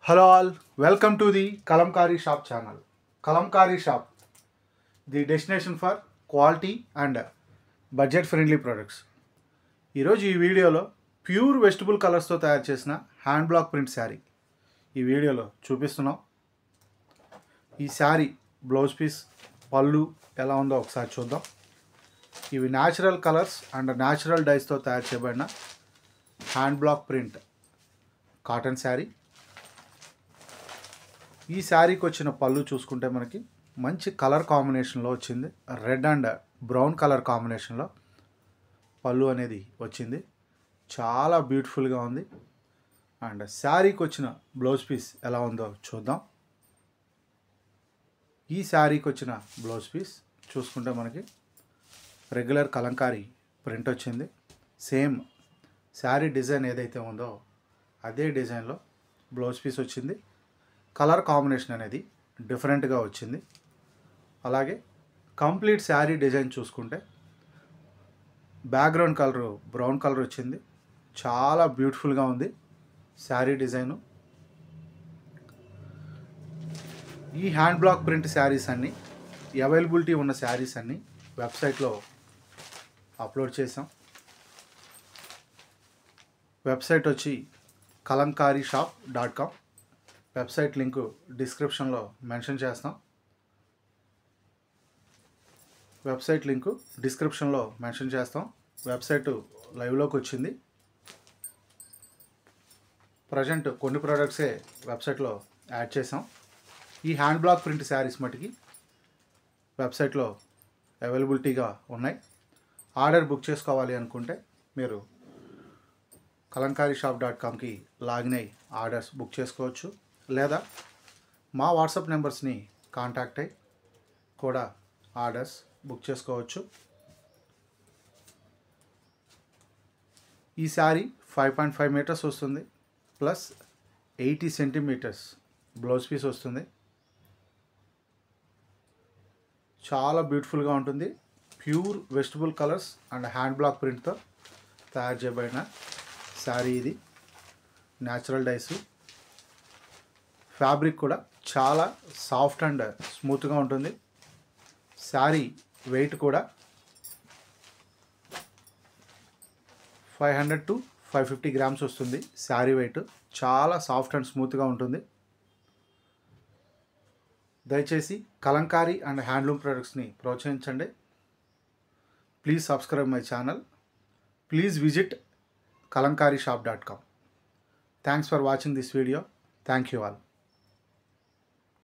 Hello all, welcome to the Kalamkari Shop channel. Kalamkari Shop, the destination for quality and budget friendly products. ఈరోజు ఈ వీడియోలో pure vegetable కలర్స్తో తయారు చేసిన hand black print sari ఈ వీడియోలో చూపిస్తున్నాం. ఈ శారీ బ్లౌజ్ పీస్ పళ్ళు ఎలా ఉందో ఒకసారి చూద్దాం. ఇవి న్యాచురల్ కలర్స్ అండ్ న్యాచురల్ డైస్తో తయారు చేయబడిన hand black print cotton sari. ఈ శారీకి వచ్చిన పళ్ళు చూసుకుంటే మనకి మంచి కలర్ కాంబినేషన్లో వచ్చింది. రెడ్ అండ్ బ్రౌన్ కలర్ కాంబినేషన్లో పళ్ళు అనేది వచ్చింది. చాలా బ్యూటిఫుల్గా ఉంది. అండ్ శారీకి వచ్చిన బ్లౌజ్ పీస్ ఎలా ఉందో చూద్దాం. ఈ శారీకి వచ్చిన బ్లౌజ్ పీస్ చూసుకుంటే మనకి రెగ్యులర్ కలంకారీ ప్రింట్ వచ్చింది. సేమ్ శారీ డిజైన్ ఏదైతే ఉందో అదే డిజైన్లో బ్లౌజ్ పీస్ వచ్చింది. కలర్ కాంబినేషన్ అనేది డిఫరెంట్గా వచ్చింది. అలాగే కంప్లీట్ శారీ డిజైన్ చూసుకుంటే బ్యాక్గ్రౌండ్ కలర్ బ్రౌన్ కలర్ వచ్చింది. చాలా బ్యూటిఫుల్గా ఉంది శారీ డిజైను. ఈ హ్యాండ్ బ్లాక్ ప్రింట్ శారీస్ అన్నీ అవైలబిలిటీ ఉన్న శారీస్ అన్నీ వెబ్సైట్లో అప్లోడ్ చేసాం. వెబ్సైట్ వచ్చి kalamkarishop.com. వెబ్సైట్ లింకు డిస్క్రిప్షన్లో మెన్షన్ చేస్తాం. వెబ్సైట్ లైవ్లోకి వచ్చింది. ప్రజెంట్ కొన్ని ప్రోడక్ట్సే వెబ్సైట్లో యాడ్ చేసాం. ఈ హ్యాండ్ బ్లాక్ ప్రింట్ శారీస్ మటుకి వెబ్సైట్లో అవైలబిలిటీగా ఉన్నాయి. ఆర్డర్ బుక్ చేసుకోవాలి అనుకుంటే మీరు kalamkarishop.comకి లాగిన్ అయ్యి ఆర్డర్స్ బుక్ చేసుకోవచ్చు. లేదా మా వాట్సాప్ నెంబర్స్ని కాంటాక్ట్ అయ్యి కూడా ఆర్డర్స్ బుక్ చేసుకోవచ్చు. ఈ శారీ 5.5 మీటర్స్ వస్తుంది. ప్లస్ 80 సెంటీమీటర్స్ బ్లౌజ్ పీస్ వస్తుంది. చాలా బ్యూటిఫుల్గా ఉంటుంది. Pure vegetable colours and hand block ప్రింట్తో తయారు చేయబడిన శారీ ఇది. Natural dice. ఫ్యాబ్రిక్ కూడా చాలా సాఫ్ట్ అండ్ స్మూత్గా ఉంటుంది. శారీ వెయిట్ కూడా 500 to 550 గ్రామ్స్ వస్తుంది. శారీ వెయిట్ చాలా సాఫ్ట్ అండ్ స్మూత్గా ఉంటుంది. దయచేసి కలంకారీ అండ్ హ్యాండ్లూమ్ ప్రొడక్ట్స్ని ప్రోత్సహించండి. Please subscribe my channel. Please visit kalamkarishop.com. Thanks for watching this video. Thank you all.